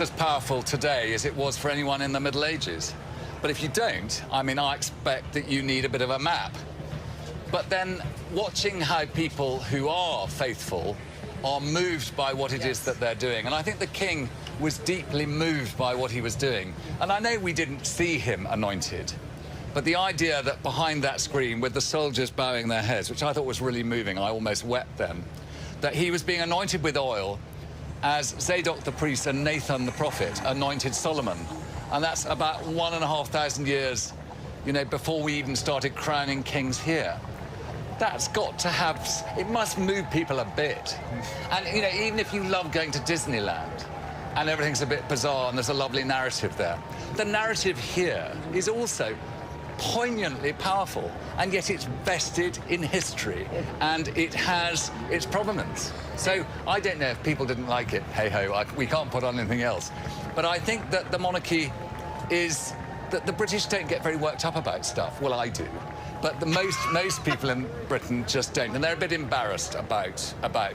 as powerful today as it was for anyone in the Middle Ages. But if you don't, I mean, I expect that you need a bit of a map. But then watching how people who are faithful are moved by what it is that they're doing. And I think the king was deeply moved by what he was doing. And I know we didn't see him anointed, but the idea that behind that screen with the soldiers bowing their heads, which I thought was really moving, I almost wept then, that he was being anointed with oil as Zadok the priest and Nathan the prophet anointed Solomon. And that's about 1,500 years, you know, before we even started crowning kings here. That's got to have, it must move people a bit. And, you know, even if you love going to Disneyland and everything's a bit bizarre and there's a lovely narrative there, the narrative here is also poignantly powerful, and yet it's vested in history and it has its provenance. So I don't know if people didn't like it. Hey-ho, we can't put on anything else. But I think that the monarchy is, that the British don't get very worked up about stuff. Well, I do. But most people in Britain just don't. And they're a bit embarrassed about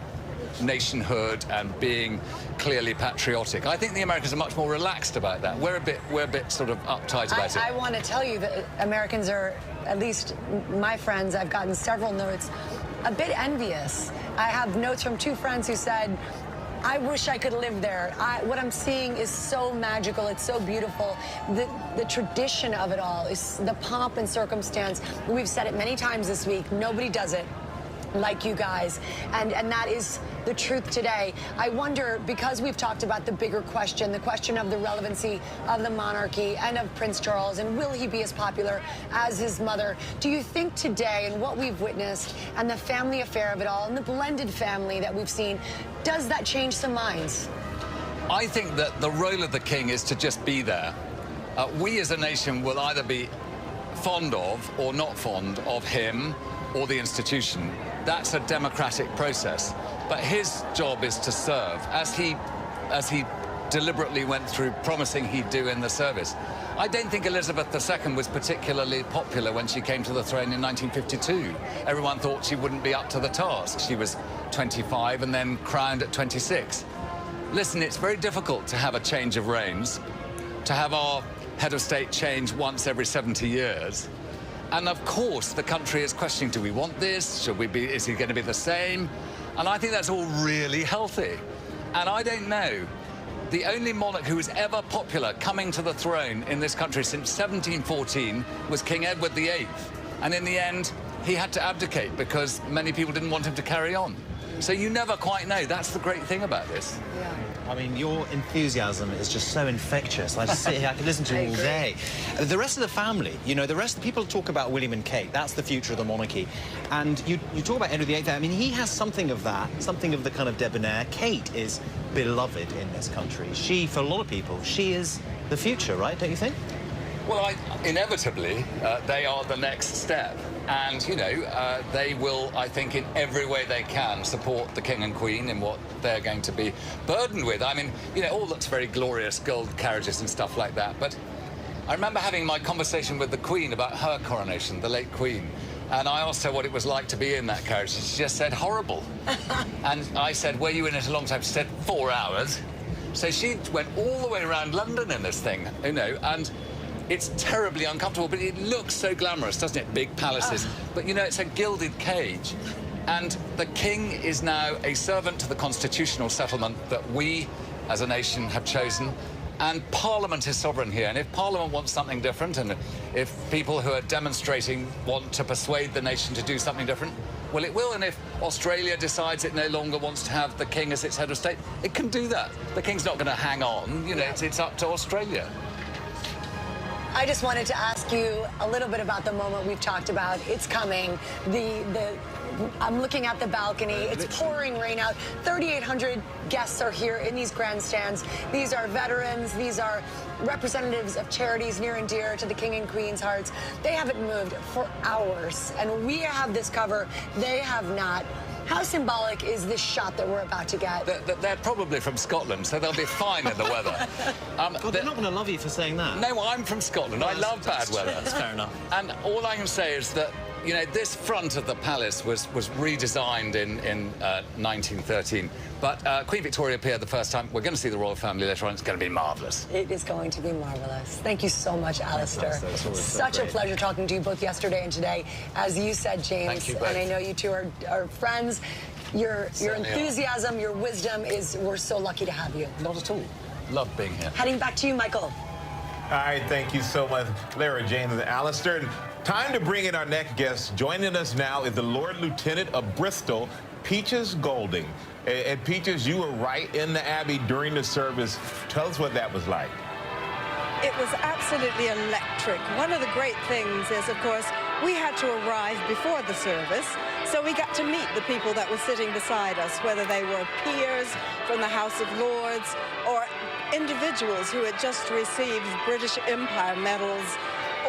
nationhood and being clearly patriotic. I think the Americans are much more relaxed about that. We're a bit sort of uptight about it. I want to tell you that Americans are, at least my friends, I've gotten several notes, a bit envious. I have notes from two friends who said, I wish I could live there. What I'm seeing is so magical. It's so beautiful. The tradition of it all is the pomp and circumstance. We've said it many times this week. Nobody does it like you guys, and that is the truth today. I wonder, because we've talked about the bigger question, the question of the relevancy of the monarchy and of Prince Charles, and will he be as popular as his mother? Do you think today, and what we've witnessed, and the family affair of it all, and the blended family that we've seen, does that change some minds? I think that the role of the king is to just be there. We as a nation will either be fond of or not fond of him or the institution. That's a democratic process. But his job is to serve, as he deliberately went through promising he'd do in the service. I don't think Elizabeth II was particularly popular when she came to the throne in 1952. Everyone thought she wouldn't be up to the task. She was 25 and then crowned at 26. Listen, it's very difficult to have a change of reigns, to have our head of state change once every 70 years. And of course, the country is questioning, do we want this? Should we be, is he going to be the same? And I think that's all really healthy. And I don't know, the only monarch who was ever popular coming to the throne in this country since 1714 was King Edward VIII. And in the end, he had to abdicate because many people didn't want him to carry on. So you never quite know. That's the great thing about this. Yeah. I mean, your enthusiasm is just so infectious. I just sit here, I could listen to you all day. The rest of the family, you know, the rest of the people talk about William and Kate. That's the future of the monarchy. And you talk about Henry VIII. I mean, he has something of that, something of the kind of debonair. Kate is beloved in this country. She, for a lot of people, she is the future, right? Don't you think? Well, inevitably, they are the next step. And, you know, they will, I think, in every way they can, support the King and Queen in what they're going to be burdened with. I mean, you know, it all looks very glorious, gold carriages and stuff like that. But I remember having my conversation with the Queen about her coronation, the late Queen. And I asked her what it was like to be in that carriage. She just said, horrible. And I said, were you in it a long time? She said, 4 hours. So she went all the way around London in this thing, you know, and it's terribly uncomfortable, but it looks so glamorous, doesn't it? Big palaces. But, you know, it's a gilded cage. And the king is now a servant to the constitutional settlement that we, as a nation, have chosen. And Parliament is sovereign here. And if Parliament wants something different, and if people who are demonstrating want to persuade the nation to do something different, well, it will. And if Australia decides it no longer wants to have the king as its head of state, it can do that. The king's not going to hang on. You know, it's up to Australia. I just wanted to ask you a little bit about the moment we've talked about. It's coming. I'm looking at the balcony. It's pouring rain out. 3,800 guests are here in these grandstands. These are veterans. These are representatives of charities near and dear to the King and Queen's hearts. They haven't moved for hours, and we have this cover. They have not. How symbolic is this shot that we're about to get? They're probably from Scotland, so they'll be fine in the weather. God, they're not going to love you for saying that. No, I'm from Scotland. I love bad weather. That's fair enough. And all I can say is that you know, this front of the palace was redesigned in 1913. But Queen Victoria appeared the first time. We're going to see the royal family later on. It's going to be marvellous. It is going to be marvelous. Thank you so much, Alistair. Such a pleasure talking to you both yesterday and today. As you said, James, Thank you both. and I know you two are friends. Your enthusiasm, your wisdom we're so lucky to have you. Not at all. Love being here. Heading back to you, Michael. All right, thank you so much, Lara, James, and Alistair. Time to bring in our next guest. Joining us now is the Lord Lieutenant of Bristol, Peaches Golding. And Peaches, you were right in the Abbey during the service. Tell us what that was like. It was absolutely electric. One of the great things is, of course, we had to arrive before the service, so we got to meet the people that were sitting beside us, whether they were peers from the House of Lords or individuals who had just received British Empire medals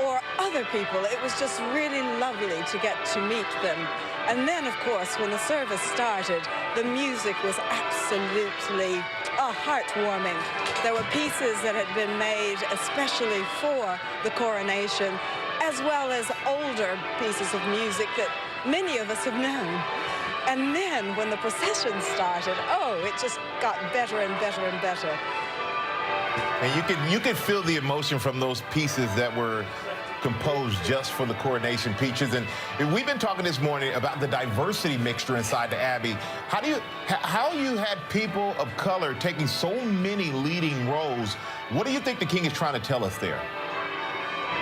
or other people. It was just really lovely to get to meet them. And then, of course, when the service started, the music was absolutely heartwarming. There were pieces that had been made especially for the coronation, as well as older pieces of music that many of us have known. And then when the procession started, it just got better and better and better. And you could feel the emotion from those pieces that were composed just for the coronation, Peaches. And we've been talking this morning about the diversity mixture inside the Abbey. How you had people of color taking so many leading roles? What do you think the King is trying to tell us there?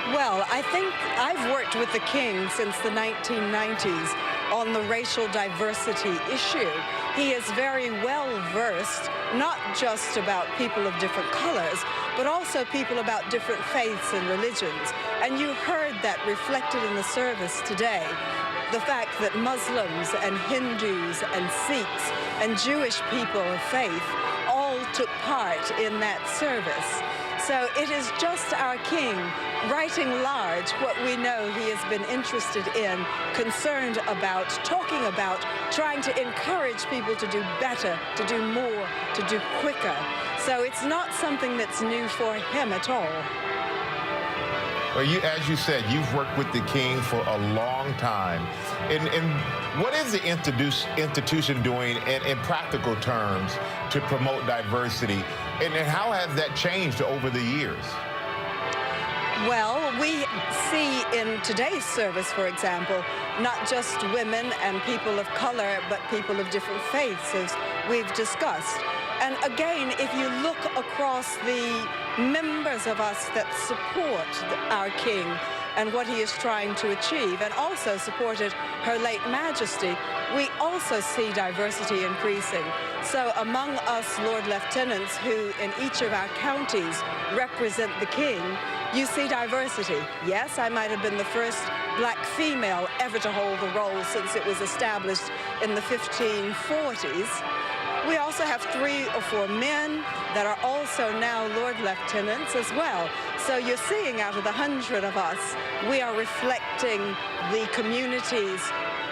Well, I think I've worked with the King since the 1990s on the racial diversity issue. He is very well versed, not just about people of different colors, but also people about different faiths and religions. And you heard that reflected in the service today. The fact that Muslims and Hindus and Sikhs and Jewish people of faith all took part in that service. So it is just our King writing large what we know he has been interested in, concerned about, talking about, trying to encourage people to do better, to do more, to do quicker. So it's not something that's new for him at all. Well, as you said, you've worked with the King for a long time. And what is the institution doing in practical terms to promote diversity? And how has that changed over the years? Well, we see in today's service, for example, not just women and people of color, but people of different faiths, as we've discussed. And again, if you look across the members of us that support our King and what he is trying to achieve, and also supported Her late Majesty, we also see diversity increasing. So among us Lord Lieutenants who in each of our counties represent the King, you see diversity. Yes, I might have been the first black female ever to hold the role since it was established in the 1540s. We also have 3 or 4 men that are also now Lord Lieutenants as well. So you're seeing out of the 100 of us, we are reflecting the communities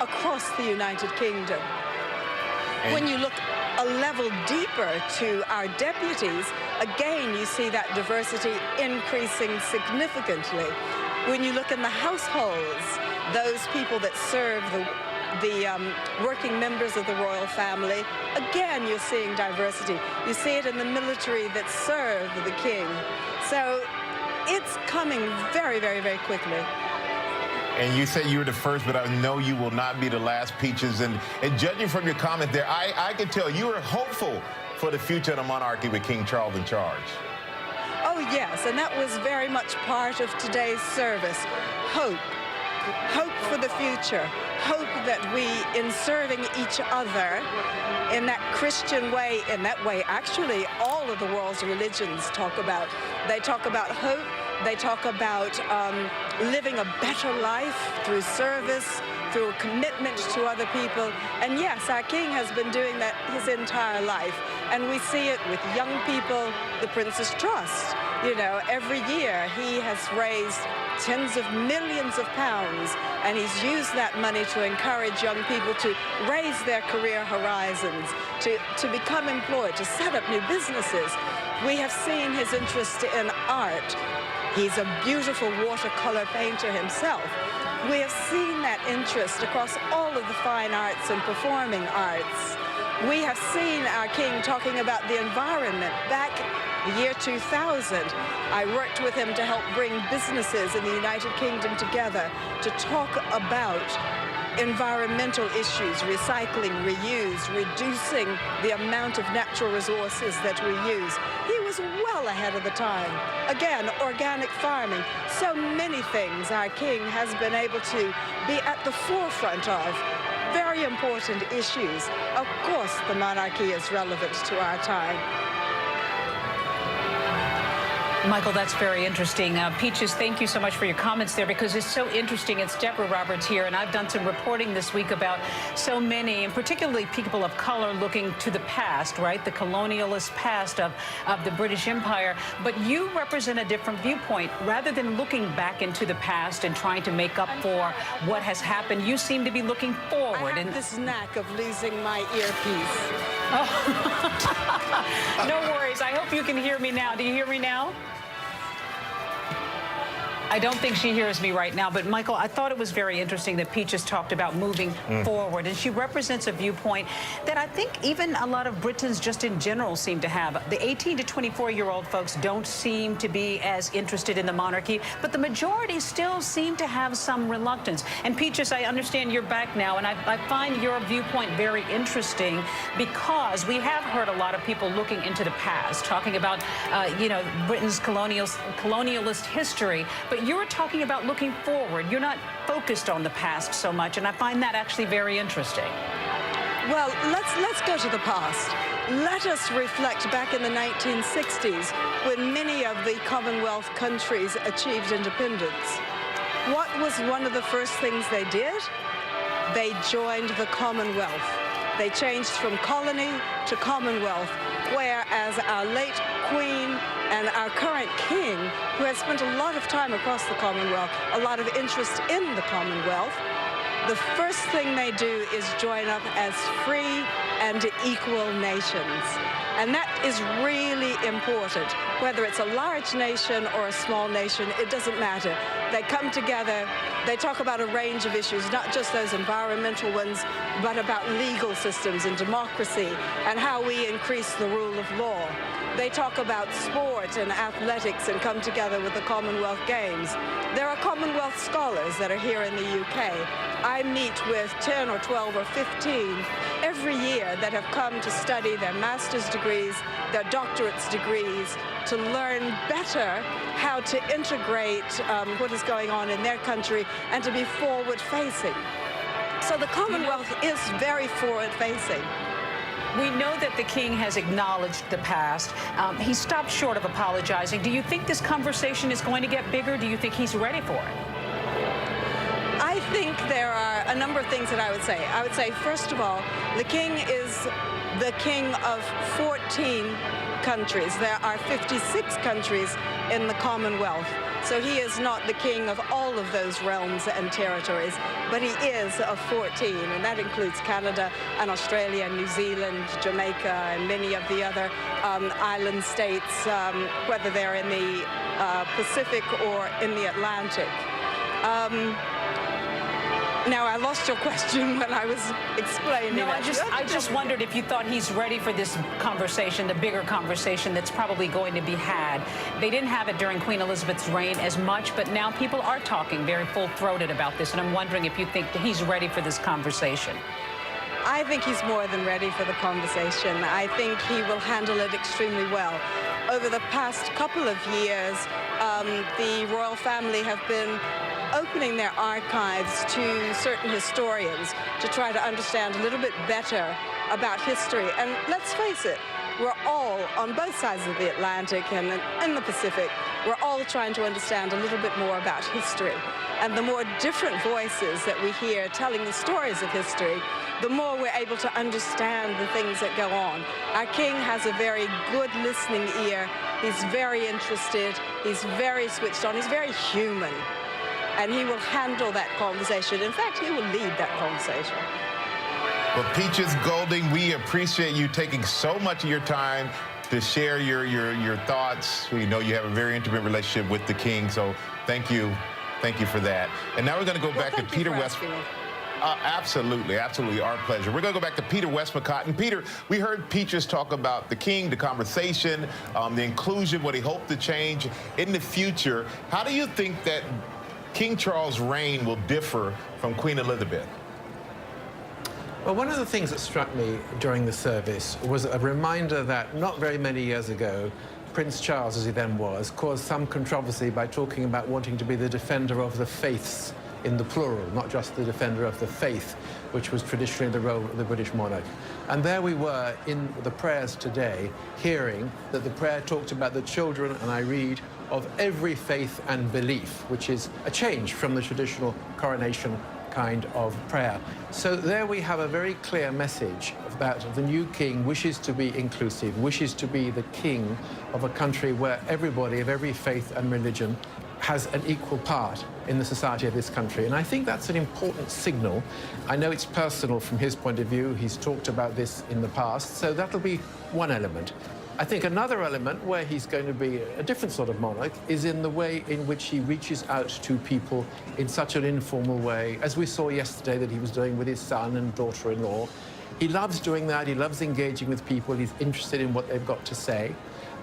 across the United Kingdom. When you look a level deeper to our deputies, again, you see that diversity increasing significantly. When you look in the households, those people that serve the working members of the royal family, again, you're seeing diversity. You see it in the military that serve the King. So it's coming very, very, very quickly. And you said you were the first, but I know you will not be the last, Peaches. And judging from your comment there, I can tell you are hopeful for the future of the monarchy with King Charles in charge. Oh, yes, and that was very much part of today's service. Hope. Hope for the future. Hope that we, in serving each other in that Christian way, in that way, actually, all of the world's religions talk about. They talk about hope. They talk about living a better life through service, through a commitment to other people. And yes, our King has been doing that his entire life. And we see it with young people, the Prince's Trust. You know, every year he has raised tens of millions of pounds, and he's used that money to encourage young people to raise their career horizons, to become employed, to set up new businesses. We have seen his interest in art. He's a beautiful watercolor painter himself. We have seen that interest across all of the fine arts and performing arts. We have seen our king talking about the environment. Back the year 2000, I worked with him to help bring businesses in the United Kingdom together to talk about environmental issues, recycling, reuse, reducing the amount of natural resources that we use. He was well ahead of the time. Again, organic farming, so many things our king has been able to be at the forefront of. Very important issues. Of course, the monarchy is relevant to our time. Michael, that's very interesting. Peaches, thank you so much for your comments there, because it's so interesting. It's Deborah Roberts here, and I've done some reporting this week about so many, and particularly people of color, looking to the past, right? The colonialist past of the British Empire. But you represent a different viewpoint. Rather than looking back into the past and trying to make up for what has happened, you seem to be looking forward. I have this knack of losing my earpiece. Oh. No worries. I hope you can hear me now. Do you hear me now? I don't think she hears me right now, but Michael, I thought it was very interesting that Peaches talked about moving forward, and she represents a viewpoint that I think even a lot of Britons just in general seem to have. The 18 to 24-year-old folks don't seem to be as interested in the monarchy, but the majority still seem to have some reluctance. And Peaches, I understand you're back now, and I find your viewpoint very interesting, because we have heard a lot of people looking into the past, talking about, you know, Britain's colonialist history, but you're talking about looking forward. You're not focused on the past so much, and I find that actually very interesting. Well, let's go to the past. Let us reflect back in the 1960s, when many of the Commonwealth countries achieved independence. What was one of the first things they did? They joined the Commonwealth. They changed from colony to Commonwealth, whereas our late Queen and our current king, who has spent a lot of time across the Commonwealth, a lot of interest in the Commonwealth, the first thing they do is join up as free and equal nations. And that is really important. Whether it's a large nation or a small nation, it doesn't matter. They come together, they talk about a range of issues, not just those environmental ones, but about legal systems and democracy and how we increase the rule of law. They talk about sport and athletics and come together with the Commonwealth Games. There are Commonwealth scholars that are here in the UK. I meet with 10 or 12 or 15 every year that have come to study their master's degrees, their doctorate's degrees, to learn better how to integrate what is going on in their country and to be forward-facing. So the Commonwealth is very forward-facing. We know that the king has acknowledged the past. He stopped short of apologizing. Do you think this conversation is going to get bigger? Do you think he's ready for it? I think there are a number of things that I would say. I would say, first of all, the king is the king of 14 countries. There are 56 countries in the Commonwealth. So he is not the king of all of those realms and territories, but he is of 14, and that includes Canada and Australia, New Zealand, Jamaica, and many of the other island states, whether they're in the Pacific or in the Atlantic. Now, I lost your question when I was explaining. No, I just wondered if you thought he's ready for this conversation, the bigger conversation that's probably going to be had. They didn't have it during Queen Elizabeth's reign as much, but now people are talking very full-throated about this, and I'm wondering if you think that he's ready for this conversation. I think he's more than ready for the conversation. I think he will handle it extremely well. Over the past couple of years, the royal family have been opening their archives to certain historians to try to understand a little bit better about history. And let's face it, we're all, on both sides of the Atlantic and in the Pacific, we're all trying to understand a little bit more about history. And the more different voices that we hear telling the stories of history, the more we're able to understand the things that go on. Our king has a very good listening ear. He's very interested. He's very switched on. He's very human. And he will handle that conversation. In fact, he will lead that conversation. Well, Peaches Golding, we appreciate you taking so much of your time to share your thoughts. We know you have a very intimate relationship with the king, so thank you for that. And now we're going to go back to Peter Westmacott. Absolutely, our pleasure. We're going to go back to Peter Westmacott. And Peter, we heard Peaches talk about the king, the conversation, the inclusion, what he hoped to change in the future. How do you think that King Charles' reign will differ from Queen Elizabeth? Well, one of the things that struck me during the service was a reminder that not very many years ago, Prince Charles, as he then was, caused some controversy by talking about wanting to be the defender of the faiths in the plural, not just the defender of the faith, which was traditionally the role of the British monarch. And there we were in the prayers today, hearing that the prayer talked about the children, and I read, of every faith and belief, which is a change from the traditional coronation kind of prayer. So there we have a very clear message that the new king wishes to be inclusive, wishes to be the king of a country where everybody of every faith and religion has an equal part in the society of this country. And I think that's an important signal. I know it's personal from his point of view. He's talked about this in the past, so that'll be one element. I think another element where he's going to be a different sort of monarch is in the way in which he reaches out to people in such an informal way, as we saw yesterday that he was doing with his son and daughter-in-law. He loves doing that. He loves engaging with people. He's interested in what they've got to say.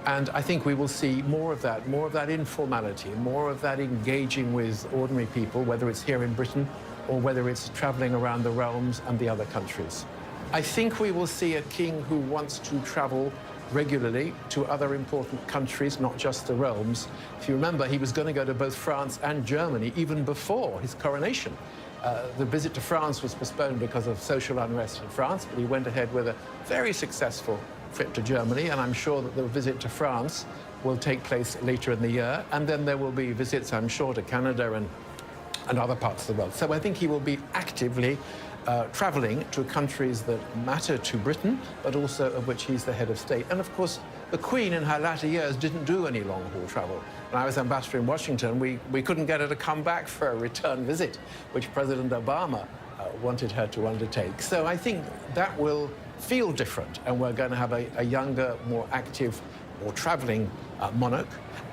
And I think we will see more of that informality, more of that engaging with ordinary people, whether it's here in Britain or whether it's traveling around the realms and the other countries. I think we will see a king who wants to travel regularly to other important countries, not just the realms. If you remember, he was going to go to both France and Germany even before his coronation. The visit to France was postponed because of social unrest in France, but he went ahead with a very successful trip to Germany, and I'm sure that the visit to France will take place later in the year, and then there will be visits, I'm sure, to Canada and other parts of the world. So I think he will be actively traveling to countries that matter to Britain, but also of which he's the head of state. And of course, the Queen in her latter years didn't do any long-haul travel. When I was ambassador in Washington, we couldn't get her to come back for a return visit, which President Obama wanted her to undertake. So I think that will feel different, and we're going to have a younger, more active, more traveling monarch.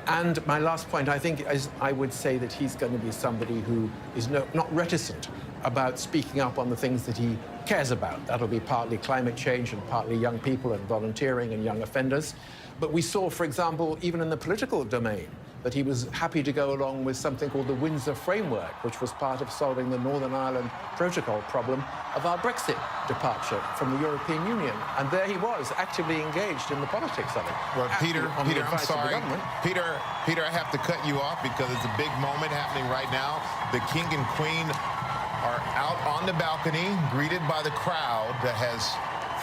And my last point, I think, is I would say that he's going to be somebody who is not reticent about speaking up on the things that he cares about. That'll be partly climate change and partly young people and volunteering and young offenders. But we saw, for example, even in the political domain, that he was happy to go along with something called the Windsor Framework, which was part of solving the Northern Ireland Protocol problem of our Brexit departure from the European Union. And there he was, actively engaged in the politics of it. Well, Peter, I'm sorry. Peter, I have to cut you off because it's a big moment happening right now. The King and Queen are out on the balcony, greeted by the crowd that has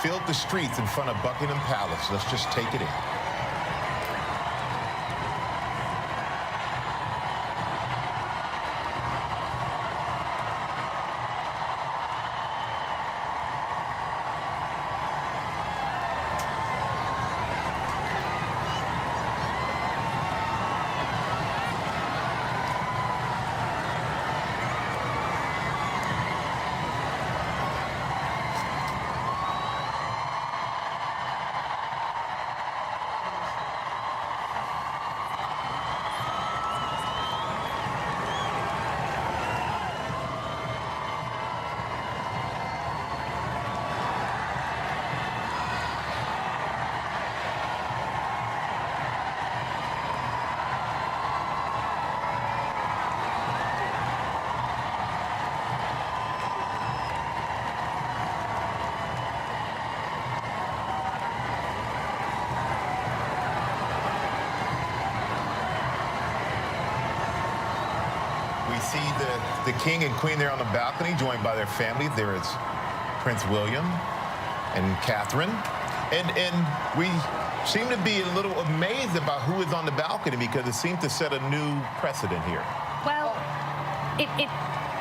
filled the streets in front of Buckingham Palace. Let's just take it in. See the King and Queen there on the balcony, joined by their family. There is Prince William and Catherine. And we seem to be a little amazed about who is on the balcony because it seems to set a new precedent here. Well,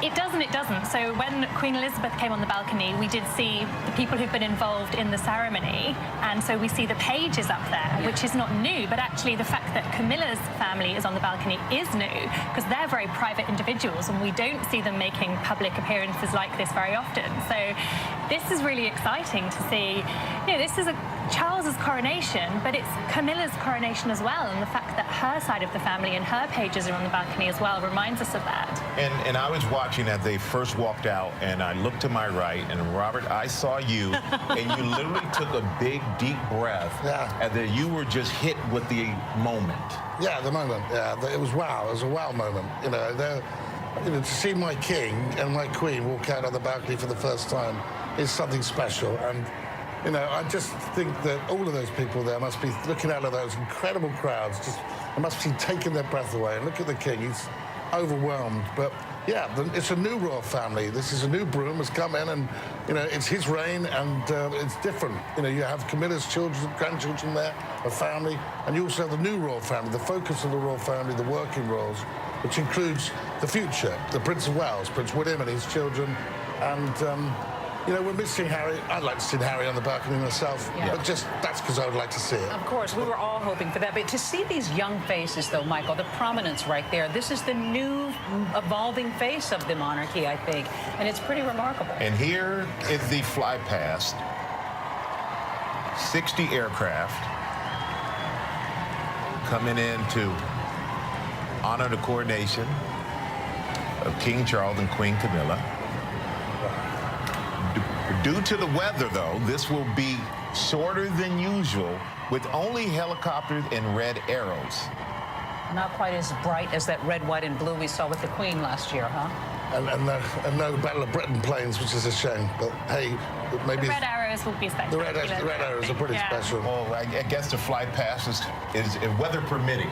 it does and it doesn't. So when Queen Elizabeth came on the balcony, we did see the people who've been involved in the ceremony, and so we see the pages up there, which is not new, but actually the fact that Camilla's family is on the balcony is new, because they're very private individuals, and we don't see them making public appearances like this very often. So this is really exciting to see. You know, this is a Charles's coronation, but it's Camilla's coronation as well, and the fact that her side of the family and her pages are on the balcony as well reminds us of that. And I was watching as they first walked out, and I looked to my right, and Robert, I saw you, and you literally took a big, deep breath, and then you were just hit with the moment. Yeah, the moment. Yeah, it was wow. It was a wow moment. You know, to see my king and my queen walk out on the balcony for the first time is something special. And you know, I just think that all of those people there must be looking out at those incredible crowds. They must be taking their breath away. And look at the king; he's overwhelmed. But yeah, it's a new royal family. This is a new broom has come in, and you know, it's his reign, and it's different. You know, you have Camilla's children, grandchildren there, a family, and you also have the new royal family, the focus of the royal family, the working royals, which includes the future, the Prince of Wales, Prince William and his children, and you know, we're missing Harry. I'd like to see Harry on the balcony myself, but just that's because I would like to see it. Of course, we were all hoping for that. But to see these young faces, though, Michael, the prominence right there, this is the new evolving face of the monarchy, I think, and it's pretty remarkable. And here is the fly past. 60 aircraft coming in to honor the coronation of King Charles and Queen Camilla. Due to the weather, though, this will be shorter than usual with only helicopters and red arrows. Not quite as bright as that red, white, and blue we saw with the Queen last year, huh? And no Battle of Britain planes, which is a shame. But hey, maybe the red arrows will be spectacular. The red arrows are pretty special. Well, I guess the fly past is weather permitting.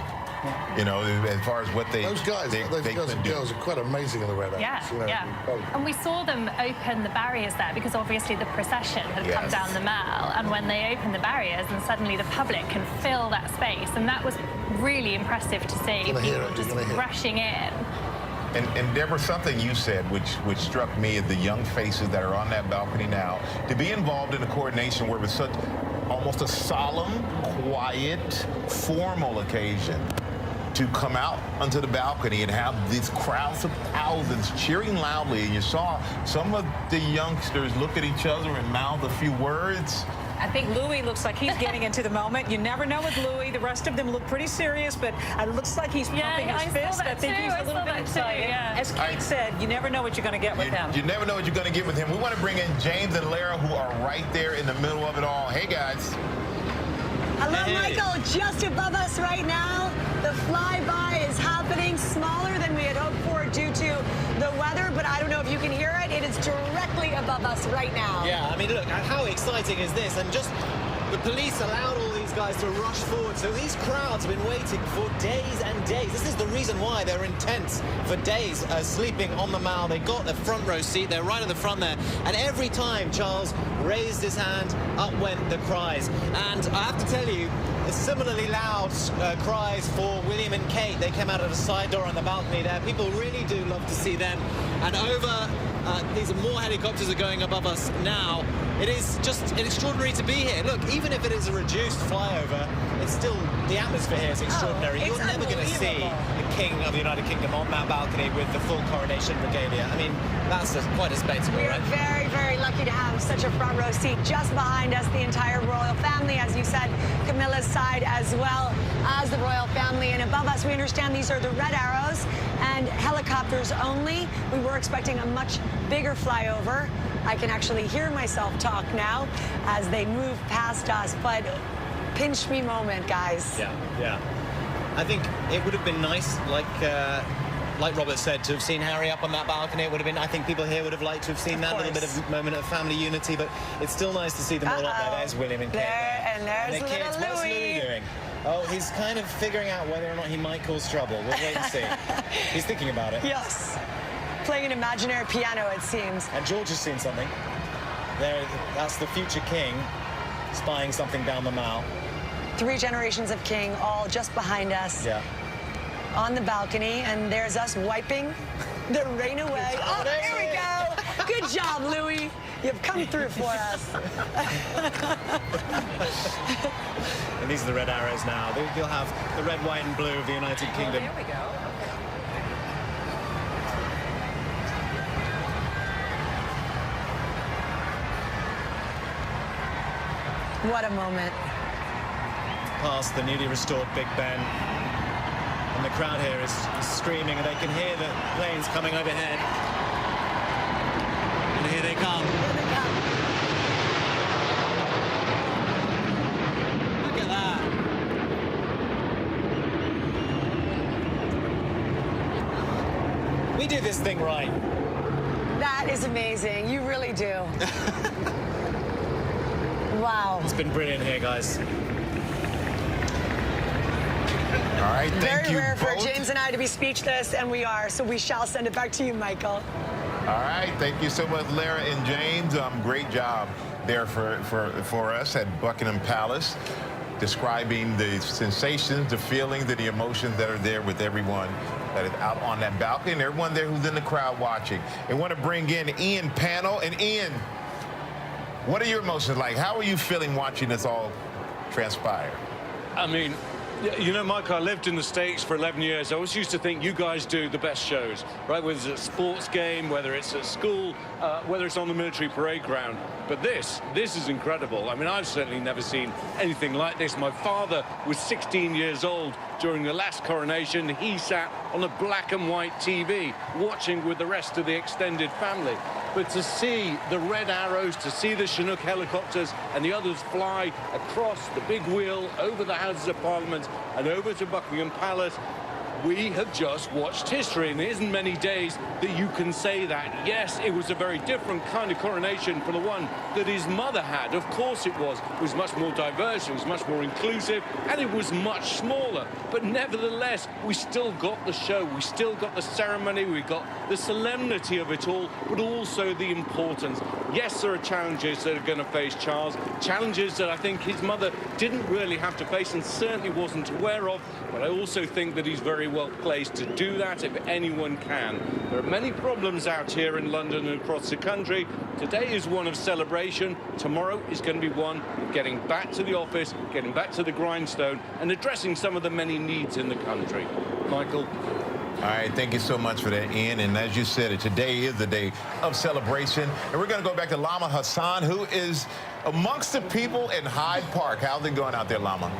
You know, as far as what those guys and girls are quite amazing in the red arrows. And we saw them open the barriers there because obviously the procession had come down the Mall, and when they opened the barriers, and suddenly the public can fill that space, and that was really impressive to see. People just rushing in. And Deborah, something you said which struck me is the young faces that are on that balcony now. To be involved in a coronation where it was such almost a solemn, quiet, formal occasion, to come out onto the balcony and have these crowds of thousands cheering loudly, and you saw some of the youngsters look at each other and mouth a few words. I think Louis looks like he's getting into the moment. You never know with Louis. The rest of them look pretty serious, but it looks like he's pumping his fist. I think he's a little bit excited. As Kate said, you never know what you're going to get with him. You never know what you're going to get with him. We want to bring in James and Lara, who are right there in the middle of it all. Hey, guys. Hello, Michael. Just above us right now, the flyby is happening, smaller than we had hoped for due to the weather, but I don't know if you can hear it. It is directly above us right now. Yeah, I mean, look, how exciting is this? And just the police allowed all these guys to rush forward. So these crowds have been waiting for days and days. This is the reason why they're in tents for days, sleeping on the Mall. They got the front row seat. They're right at the front there. And every time Charles raised his hand, up went the cries. And I have to tell you, similarly loud cries for William and Kate. They came out of a side door on the balcony there. People really do love to see them. And over, these are more helicopters are going above us now. It is just extraordinary to be here. Look, even if it is a reduced flyover, it's still, the atmosphere here is extraordinary. You're never going to see the King of the United Kingdom on that balcony with the full coronation regalia. I mean, that's quite a spectacle, We are very, very lucky to have such a front row seat just behind us, the entire royal family, as you said, Camilla's side as well as the royal family. And above us, we understand these are the red arrows and helicopters only. We were expecting a much bigger flyover. I can actually hear myself talk now as they move past us, but pinch me moment, guys. Yeah. I think it would have been nice, like Robert said, to have seen Harry up on that balcony. It would have been, I think people here would have liked to have seen that little bit of moment of family unity, but it's still nice to see them all up there. There's William and Kate. And there's the kids. little What's Louis doing? Oh, he's kind of figuring out whether or not he might cause trouble. We'll wait and see. He's thinking about it. Yes. Playing an imaginary piano, it seems. And George has seen something. There, that's the future king spying something down the Mall. 3 generations of king, all just behind us. Yeah. On the balcony, and there's us wiping the rain away. Oh, there we go. Good job, Louis. You've come through for us. And these are the red arrows now. You'll have the red, white, and blue of the United Kingdom. There we go. What a moment. Past the newly restored Big Ben. And the crowd here is screaming, and they can hear the planes coming overhead. And here they come. Here they come. Look at that. We do this thing right. That is amazing. You really do. Wow. It's been brilliant here, guys. All right, thank you Very rare for both. James and I to be speechless, and we are. So we shall send it back to you, Michael. All right, thank you so much, Lara and James. Great job there for us at Buckingham Palace, describing the sensations, the feelings, and the emotions that are there with everyone that is out on that balcony and everyone there who's in the crowd watching. And want to bring in Ian Panel. And Ian, what are your emotions like? How are you feeling watching this all transpire? I mean, you know, Michael, I lived in the States for 11 years. I always used to think you guys do the best shows, right? Whether it's a sports game, whether it's at school, whether it's on the military parade ground. But this is incredible. I mean, I've certainly never seen anything like this. My father was 16 years old during the last coronation. He sat on a black and white TV watching with the rest of the extended family. But to see the red arrows, to see the Chinook helicopters and the others fly across the big wheel over the Houses of Parliament and over to Buckingham Palace, we have just watched history, and there isn't many days that you can say that. Yes, it was a very different kind of coronation from the one that his mother had. Of course it was. It was much more diverse, it was much more inclusive, and it was much smaller. But nevertheless, we still got the show, we still got the ceremony, we got the solemnity of it all, but also the importance. Yes, there are challenges that are going to face Charles, challenges that I think his mother didn't really have to face and certainly wasn't aware of, but I also think that he's very well placed to do that if anyone can. There are many problems out here in London and across the country. Today is one of celebration. Tomorrow is going to be one of getting back to the office, getting back to the grindstone, and addressing some of the many needs in the country. Michael? All right, thank you so much for that, Ian. And as you said, today is the day of celebration. And we're going to go back to Lama Hassan, who is amongst the people in Hyde Park. How's it going out there, Lama?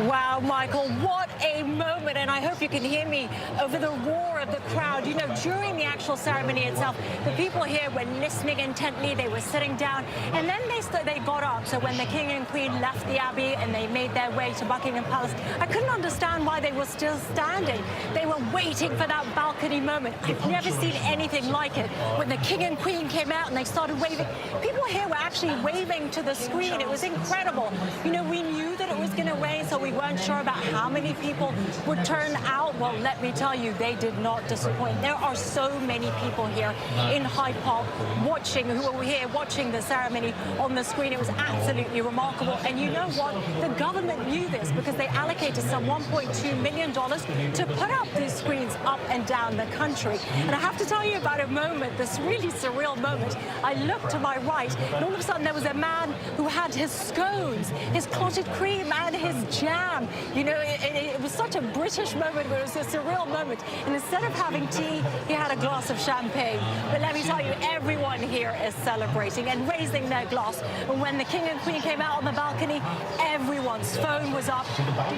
Wow, Michael, what a moment. And I hope you can hear me over the roar of the crowd. You know, during the actual ceremony itself, the people here were listening intently. They were sitting down, and then they got up. So when the King and Queen left the Abbey and they made their way to Buckingham Palace, I couldn't understand why they were still standing. They were waiting for that balcony moment. I've never seen anything like it. When the King and Queen came out and they started waving, people here were actually waving to the screen. It was incredible. You know, we knew that it was going to rain, so we weren't sure about how many people would turn out. Well, let me tell you, they did not disappoint. There are so many people here in Hyde Park who were here watching the ceremony on the screen. It was absolutely remarkable. And you know what? The government knew this because they allocated some $1.2 million to put up these screens up and down the country. And I have to tell you about a moment, this really surreal moment. I looked to my right, and all of a sudden there was a man who had his scones, his clotted cream, and his jam. You know, it was such a British moment, but it was a surreal moment. And instead of having tea, he had a glass of champagne. But let me tell you, everyone here is celebrating and raising their glass. And when the King and Queen came out on the balcony, everyone's phone was up,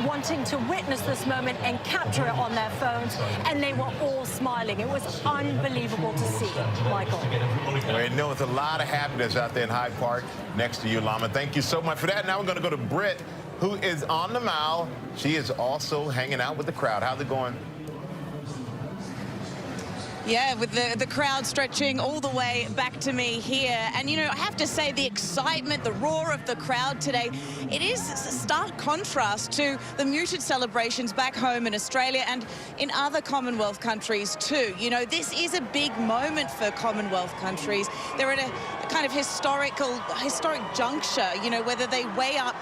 wanting to witness this moment and capture it on their phones. And they were all smiling. It was unbelievable to see, Michael. Well, you know, it's a lot of happiness out there in Hyde Park next to you, Lama. Thank you so much for that. Now we're going to go to Britt, who is on the Mall. She is also hanging out with the crowd. How's it going? Yeah, with the crowd stretching all the way back to me here. And, you know, I have to say the excitement, the roar of the crowd today, it is a stark contrast to the muted celebrations back home in Australia and in other Commonwealth countries too. You know, this is a big moment for Commonwealth countries. They're at a kind of historic juncture, you know, whether they weigh up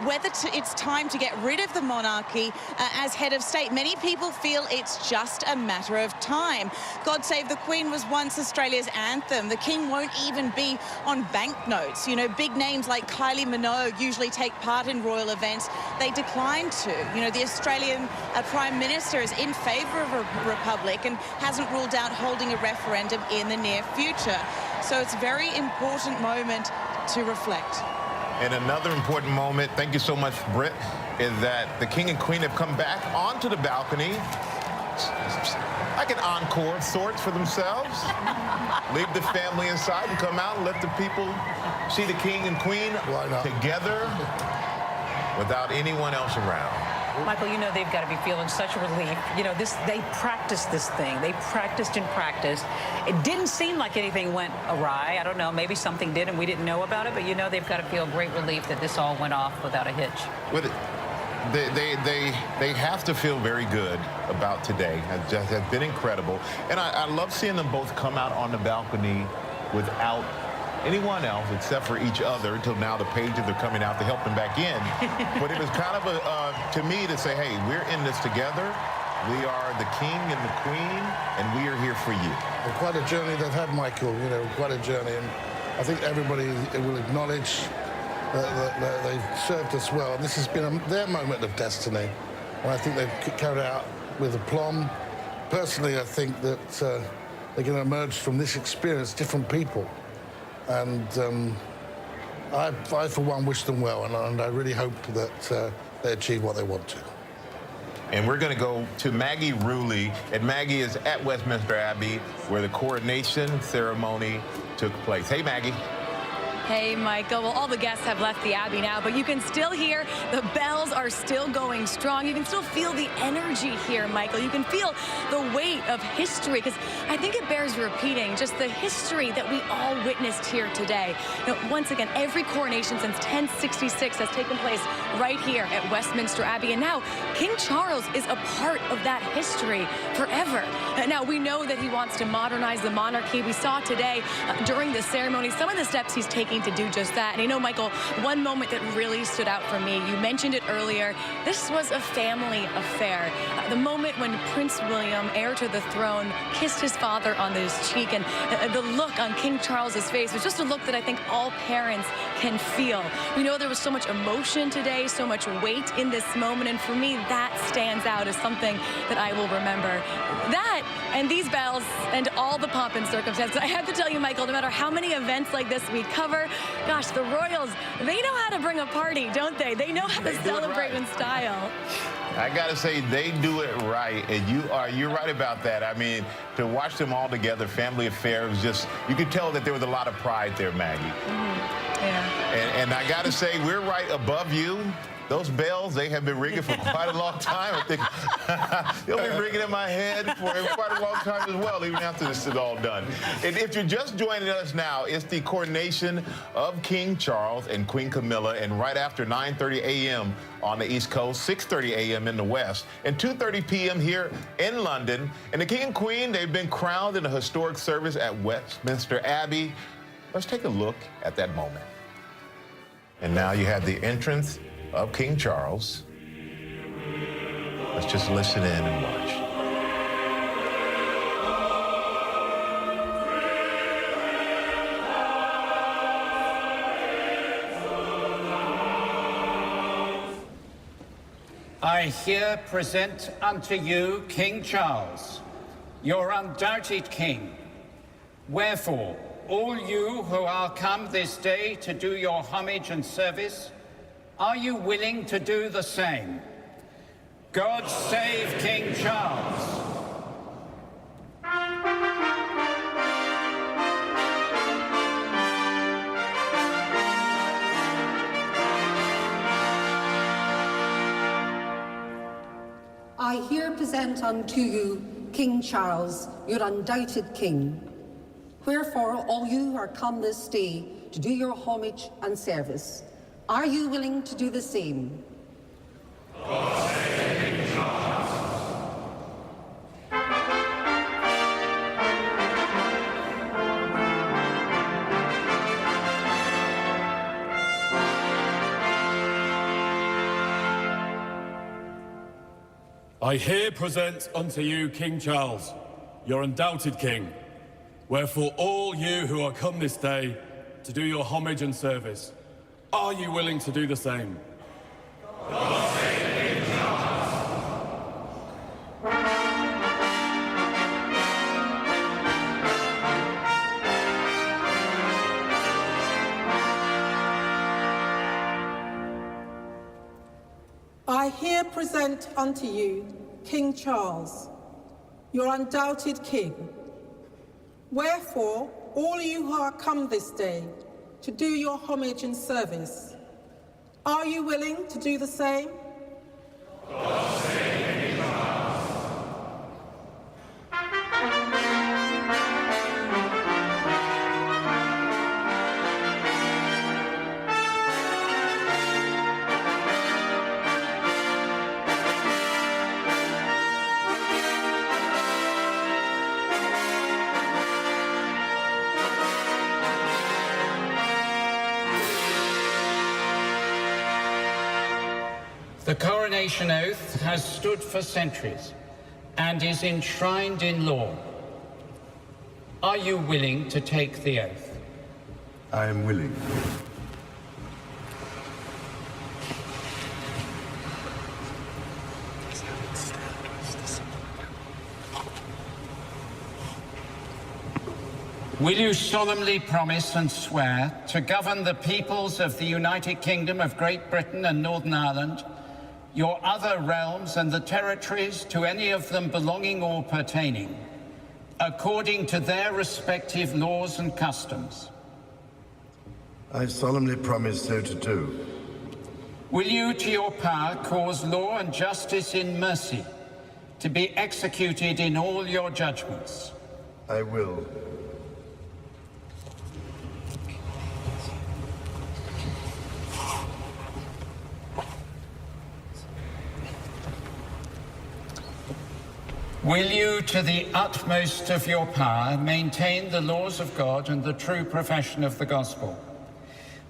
whether it's time to get rid of the monarchy as head of state. Many people feel it's just a matter of time. God Save the Queen was once Australia's anthem. The King won't even be on banknotes. You know, big names like Kylie Minogue usually take part in royal events. They declined to. You know, the Australian Prime Minister is in favour of a republic and hasn't ruled out holding a referendum in the near future. So it's a very important moment to reflect. And another important moment, thank you so much, Britt, is that the King and Queen have come back onto the balcony, like an encore of sorts for themselves. Leave the family inside and come out and let the people see the King and Queen together without anyone else around. Michael, you know they've got to be feeling such relief. You know, they practiced this thing. They practiced and practiced. It didn't seem like anything went awry. I don't know, maybe something did and we didn't know about it, but you know they've got to feel great relief that this all went off without a hitch. They have to feel very good about today. It just has been incredible. And I love seeing them both come out on the balcony without anyone else except for each other until now the pages are coming out to help them back in. But it was kind of to me to say, hey, we're in this together. We are the King and the Queen, and we are here for you. Well, quite a journey they've had, Michael, you know, quite a journey. And I think everybody will acknowledge that they've served us well. And this has been their moment of destiny. And I think they've carried it out with aplomb. Personally, I think that they're going to emerge from this experience different people. And I, for one, wish them well, and I really hope that they achieve what they want to. And we're going to go to Maggie Ruley, and Maggie is at Westminster Abbey, where the coronation ceremony took place. Hey, Maggie. Hey, Michael. Well, all the guests have left the Abbey now, but you can still hear the bells are still going strong. You can still feel the energy here, Michael. You can feel the weight of history, because I think it bears repeating just the history that we all witnessed here today. You know, once again, every coronation since 1066 has taken place right here at Westminster Abbey, and now King Charles is a part of that history forever. Now, we know that he wants to modernize the monarchy. We saw today during the ceremony some of the steps he's taking to do just that. And you know, Michael, one moment that really stood out for me, you mentioned it earlier, this was a family affair. The moment when Prince William, heir to the throne, kissed his father on his cheek, and the look on King Charles's face was just a look that I think all parents can feel. We know there was so much emotion today, so much weight in this moment, and for me, that stands out as something that I will remember. That and these bells and all the pomp and circumstance. I have to tell you, Michael, no matter how many events like this we cover, gosh, the royals, they know how to bring a party, don't they? They know how to celebrate in style. I gotta say, they do it right, and you're right about that. I mean, to watch them all together, family affair, was just, you could tell that there was a lot of pride there, Maggie. Yeah. And I gotta say, we're right above you. Those bells, they have been ringing for quite a long time. I think they'll be ringing in my head for quite a long time as well, even after this is all done. And if you're just joining us now, it's the coronation of King Charles and Queen Camilla, and right after 9:30 a.m. on the East Coast, 6:30 a.m. in the West, and 2:30 p.m. here in London. And the King and Queen, they've been crowned in a historic service at Westminster Abbey. Let's take a look at that moment. And now you have the entrance of King Charles. Let's just listen in and watch. I here present unto you King Charles, your undoubted king. Wherefore, all you who are come this day to do your homage and service, are you willing to do the same? God save King Charles. I here present unto you King Charles, your undoubted king. Wherefore, all you who are come this day to do your homage and service, are you willing to do the same? God save King Charles. I here present unto you King Charles, your undoubted king. Wherefore all you who are come this day to do your homage and service, are you willing to do the same? God save King Charles. here present unto you King Charles, your undoubted king. Wherefore, all you who are come this day to do your homage and service, are you willing to do the same? God save King Charles. The coronation oath has stood for centuries and is enshrined in law. Are you willing to take the oath? I am willing. Will you solemnly promise and swear to govern the peoples of the United Kingdom of Great Britain and Northern Ireland, your other realms and the territories to any of them belonging or pertaining, according to their respective laws and customs? I solemnly promise so to do. Will you, to your power, cause law and justice in mercy to be executed in all your judgments? I will. Will you, to the utmost of your power, maintain the laws of God and the true profession of the gospel?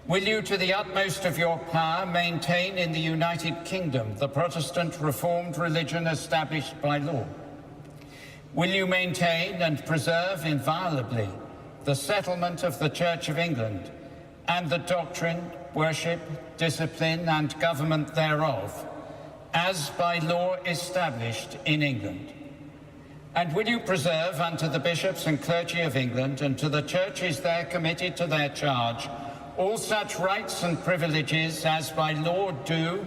Will you, to the utmost of your power, maintain in the United Kingdom the Protestant Reformed religion established by law? Will you maintain and preserve inviolably the settlement of the Church of England and the doctrine, worship, discipline, and government thereof, as by law established in England? And will you preserve unto the bishops and clergy of England and to the churches there committed to their charge all such rights and privileges as by law do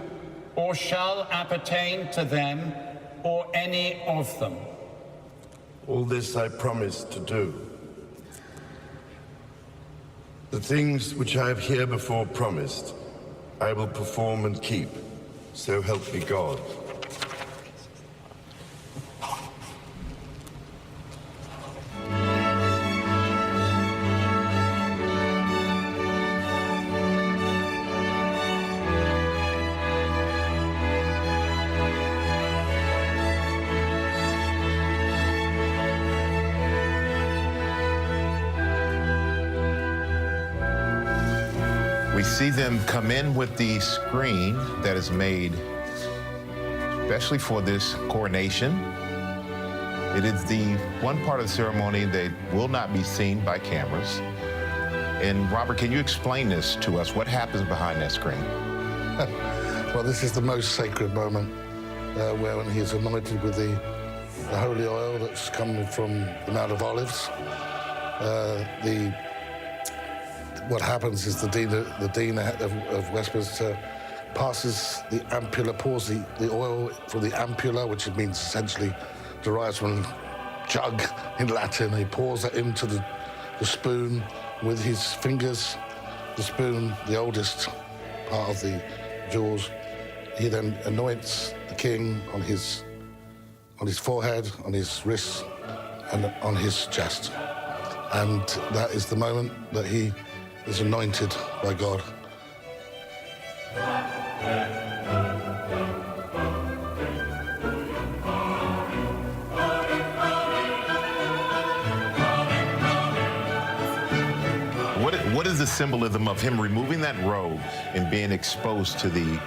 or shall appertain to them or any of them? All this I promise to do. The things which I have herebefore promised, I will perform and keep. So help me God. We see them come in with the screen that is made especially for this coronation. It is the one part of the ceremony that will not be seen by cameras. And Robert, can you explain this to us? What happens behind that screen? Well, this is the most sacred moment where when he is anointed with the holy oil that's coming from the Mount of Olives. What happens is the Dean of Westminster passes the ampulla, pours the oil from the ampulla, which it means essentially derives from jug in Latin. He pours that into the spoon with his fingers. The spoon, the oldest part of the jewels. He then anoints the king on his forehead, on his wrists, and on his chest. And that is the moment that he is anointed by God. What is the symbolism of him removing that robe and being exposed to the...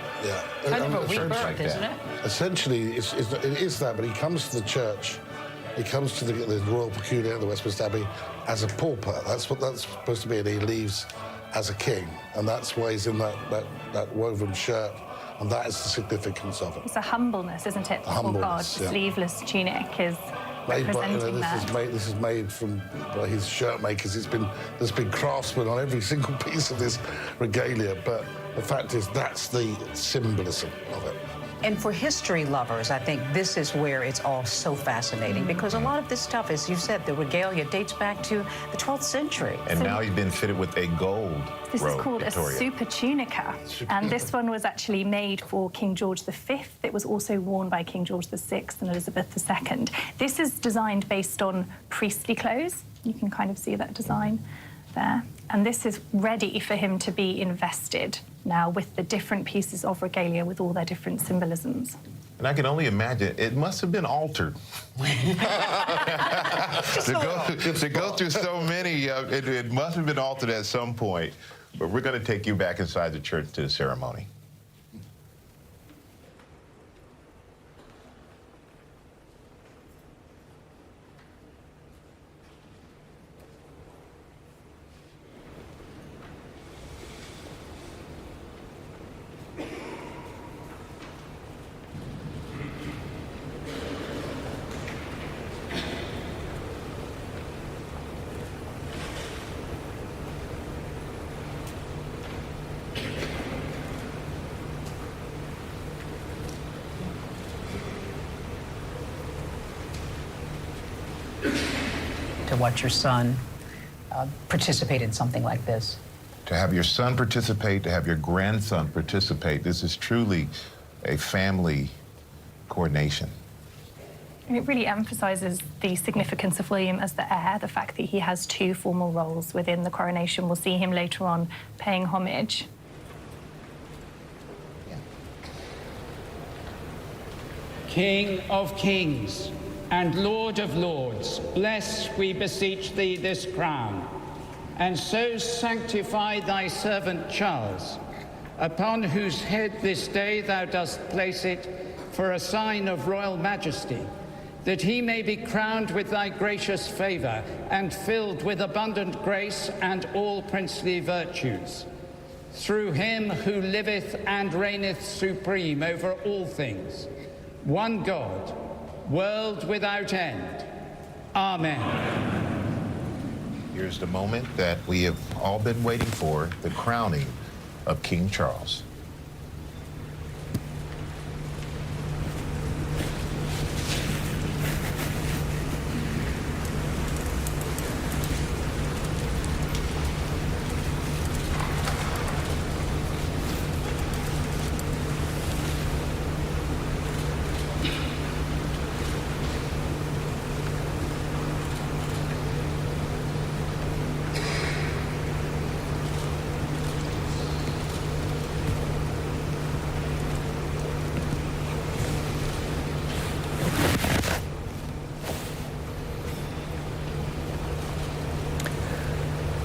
Kind of a rebirth, isn't it? Essentially, it is that, but he comes to the church, he comes to the Royal Peculiar, the Westminster Abbey, as a pauper. That's what that's supposed to be, and he leaves as a king, and that's why he's in that woven shirt, and that is the significance of it. It's a humbleness, isn't it, before God? The sleeveless tunic is representing that. This is made by his shirt makers. There's been craftsmen on every single piece of this regalia, but the fact is that's the symbolism of it. And for history lovers, I think this is where it's all so fascinating, because a lot of this stuff, as you said, the regalia dates back to the 12th century. And now he's been fitted with a gold This robe, is called Victoria. a super tunica, and this one was actually made for King George V. It was also worn by King George VI and Elizabeth II. This is designed based on priestly clothes. You can kind of see that design there. And this is ready for him to be invested now with the different pieces of regalia with all their different symbolisms. And I can only imagine, it must have been altered. to go through so many, it must have been altered at some point. But we're going to take you back inside the church to the ceremony. To watch your son participate in something like this. To have your son participate, to have your grandson participate, this is truly a family coronation. And it really emphasises the significance of William as the heir, the fact that he has two formal roles within the coronation. We'll see him later on paying homage. King of kings and Lord of lords, bless, we beseech thee, this crown, and so sanctify thy servant Charles, upon whose head this day thou dost place it for a sign of royal majesty, that he may be crowned with thy gracious favour and filled with abundant grace and all princely virtues. Through him who liveth and reigneth supreme over all things, one God, world without end. Amen. Here's the moment that we have all been waiting for, the crowning of King Charles.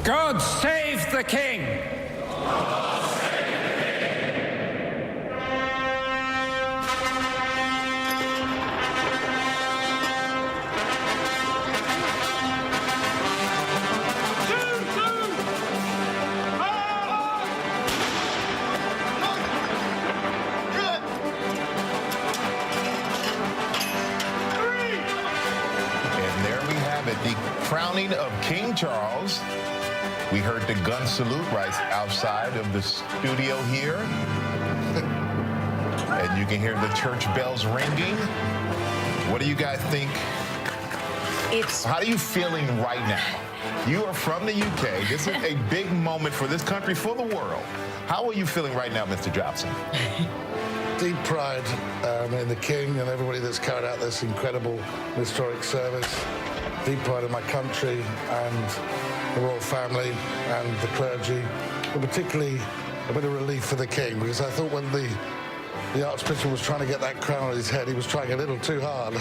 God save the King! And there we have it, the crowning of King Charles. We heard the gun salute right outside of the studio here. And you can hear the church bells ringing. What do you guys think? How are you feeling right now? You are from the UK. This is a big moment for this country, for the world. How are you feeling right now, Mr. Jobson? Deep pride in the King and everybody that's carried out this incredible historic service. Deep pride in my country and the royal family and the clergy, but particularly a bit of relief for the King, because I thought when the Archbishop was trying to get that crown on his head, he was trying a little too hard.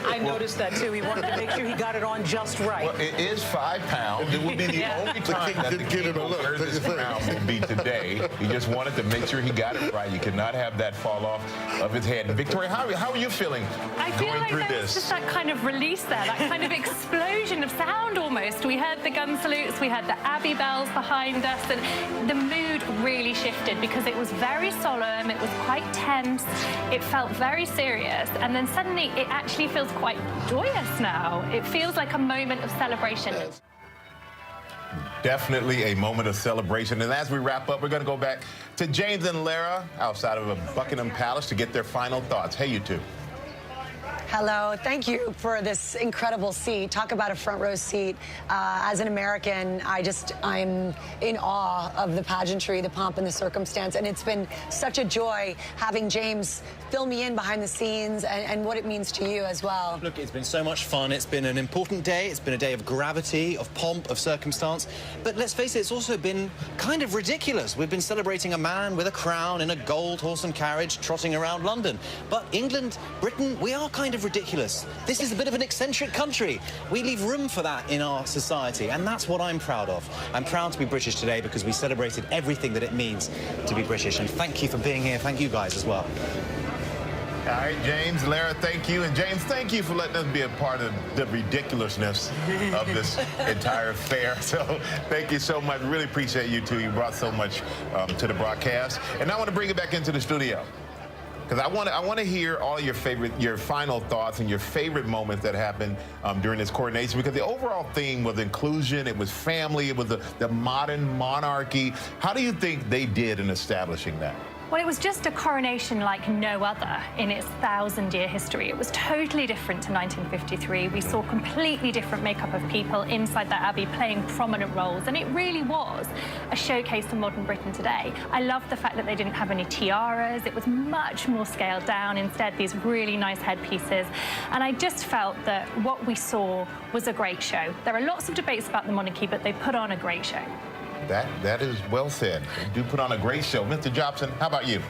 I noticed that too. He wanted to make sure he got it on just right. Well, it is 5 pounds. It will be the only time that the King will wear this crown will be today. He just wanted to make sure he got it right. He could not have that fall off of his head. And Victoria, how are you feeling I feel going like through there was this? just that kind of release there, that kind of explosion of sound almost. We heard the gun salutes, we had the Abbey bells behind us, and the mood really shifted because it was very solemn, it was quite tense, it felt very serious, and then suddenly it actually feels quite joyous now. It feels like a moment of celebration. Yes. Definitely a moment of celebration. And as we wrap up, we're going to go back to James and Lara outside of Buckingham Palace to get their final thoughts. Hey, you two. Hello, thank you for this incredible seat. Talk about a front row seat. As an American, I'm in awe of the pageantry, the pomp and the circumstance, and it's been such a joy having James fill me in behind the scenes and what it means to you as well. Look, it's been so much fun. It's been an important day. It's been a day of gravity, of pomp, of circumstance. But let's face it, it's also been kind of ridiculous. We've been celebrating a man with a crown in a gold horse and carriage trotting around London. But England, Britain, we are kind of ridiculous. This is a bit of an eccentric country. We leave room for that in our society, and that's what I'm proud of. I'm proud to be British today because we celebrated everything that it means to be British, and thank you for being here. Thank you guys as well. All right, James, Lara, thank you. And James, thank you for letting us be a part of the ridiculousness of this entire affair. So thank you so much. Really appreciate you two. You brought so much to the broadcast. And now I want to bring it back into the studio, because I want to hear all your final thoughts and your favorite moments that happened during this coronation, because the overall theme was inclusion, it was family, it was the modern monarchy. How do you think they did in establishing that? Well, it was just a coronation like no other in its 1,000-year history. It was totally different to 1953. We saw completely different makeup of people inside that abbey playing prominent roles, and it really was a showcase of modern Britain today. I love the fact that they didn't have any tiaras. It was much more scaled down. Instead, these really nice headpieces. And I just felt that what we saw was a great show. There are lots of debates about the monarchy, but they put on a great show. That is well said. You do put on a great show. Mr. Jobson, how about you?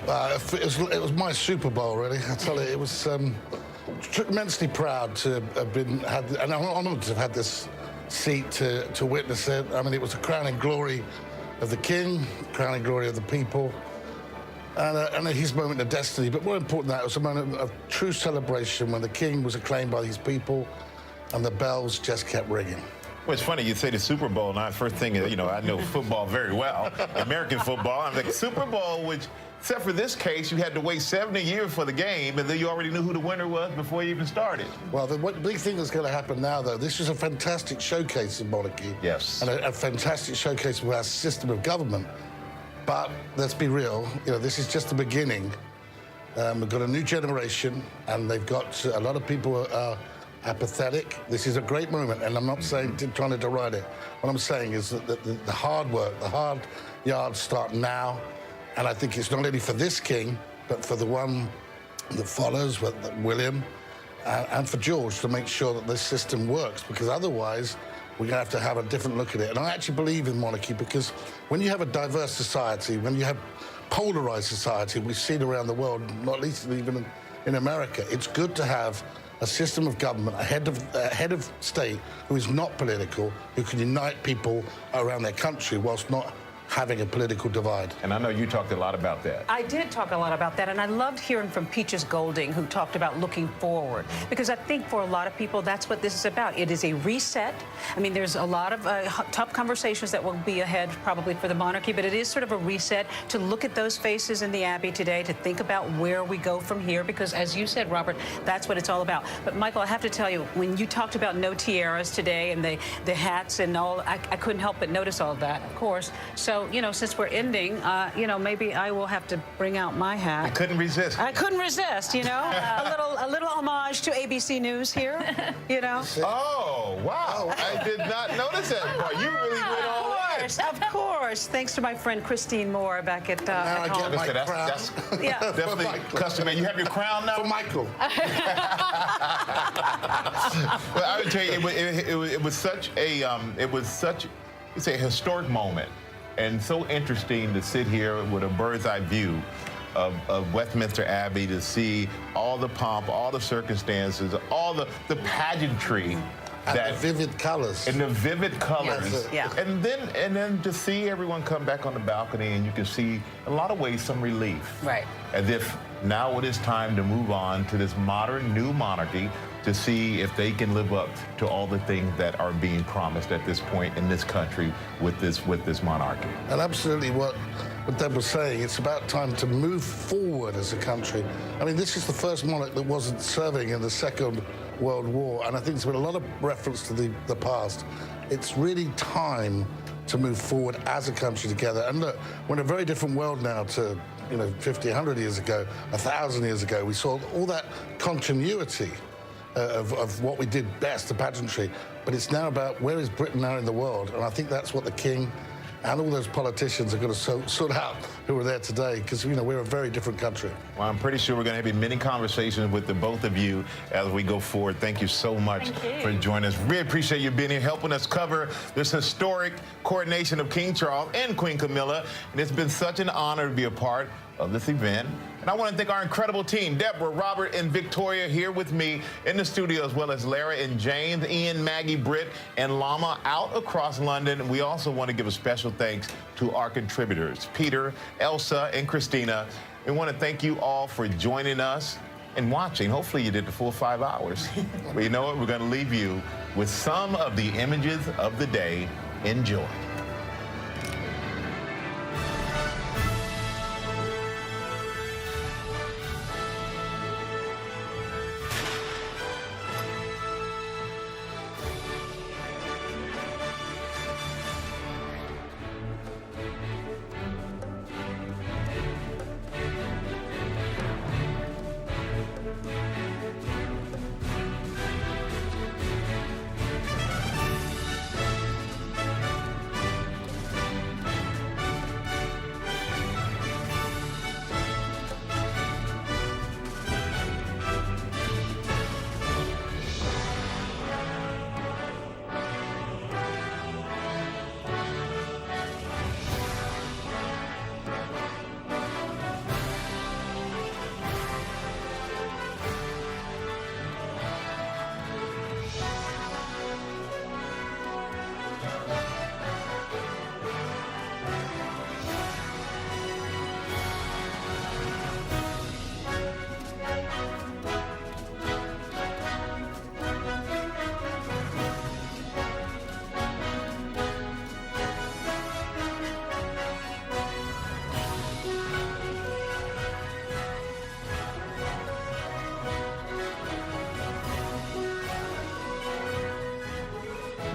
It was my Super Bowl, really. I tell you, it was immensely proud to have and I'm honoured to have had this seat to witness it. I mean, it was a crowning glory of the King, crowning glory of the people, and his moment of destiny. But more important than that, it was a moment of true celebration when the King was acclaimed by his people, and the bells just kept ringing. Well, it's funny you say the Super Bowl, and first thing, I know football very well, American football. I'm like, Super Bowl, which, except for this case, you had to wait 70 years for the game, and then you already knew who the winner was before you even started. Well, the big thing that's going to happen now, though, this is a fantastic showcase of monarchy. Yes. And a fantastic showcase of our system of government. But let's be real, this is just the beginning. We've got a new generation, and they've got a lot of people are apathetic. This is a great moment, and I'm not saying trying to deride it. What I'm saying is that the hard work, the hard yards start now, and I think it's not only for this king, but for the one that follows, with William, and for George, to make sure that this system works, because otherwise we're going to have a different look at it. And I actually believe in monarchy, because when you have a diverse society, when you have polarized society, we've seen around the world, not least even in America, it's good to have a system of government, a head of state who is not political, who can unite people around their country whilst not having a political divide. And I know you talked a lot about that. I did talk a lot about that, and I loved hearing from Peaches Golding, who talked about looking forward, because I think for a lot of people, that's what this is about. It is a reset. I mean, there's a lot of tough conversations that will be ahead probably for the monarchy, but it is sort of a reset to look at those faces in the Abbey today, to think about where we go from here, because as you said, Robert, that's what it's all about. But Michael, I have to tell you, when you talked about no tiaras today and the hats and all, I couldn't help but notice all of that, of course. So, since we're ending, maybe I will have to bring out my hat. I couldn't resist. I couldn't resist, a little homage to ABC News here, Oh, wow. I did not notice that part. You really went all in. Of course. Thanks to my friend Christine Moore back at home. That's definitely customary. You have your crown now? For Michael. Well, I would tell you, it was such a historic moment, and so interesting to sit here with a bird's eye view of Westminster Abbey, to see all the pomp, all the circumstances, all the pageantry. And the vivid colors. And the vivid colors. Yes. Yeah. And then to see everyone come back on the balcony, and you can see, in a lot of ways, some relief. Right. As if now it is time to move on to this modern new monarchy, to see if they can live up to all the things that are being promised at this point in this country with this monarchy. And absolutely what Deb was saying, it's about time to move forward as a country. I mean, this is the first monarch that wasn't serving in the Second World War, and I think there's been a lot of reference to the past. it's really time to move forward as a country together. And look, we're in a very different world now to 50, 100 years ago, 1,000 years ago. We saw all that continuity of what we did best, the pageantry. But it's now about where is Britain now in the world? And I think that's what the King and all those politicians are going to sort out who are there today, because we're a very different country. Well, I'm pretty sure we're going to have many conversations with the both of you as we go forward. Thank you so much for joining us. Really appreciate you being here, helping us cover this historic coronation of King Charles and Queen Camilla. And it's been such an honor to be a part of this event. And I want to thank our incredible team, Deborah, Robert, and Victoria, here with me in the studio, as well as Lara and James, Ian, Maggie, Britt, and Lama out across London. We also want to give a special thanks to our contributors, Peter, Elsa, and Christina. We want to thank you all for joining us and watching. Hopefully you did the full 5 hours. But you know what? We're going to leave you with some of the images of the day. Enjoy.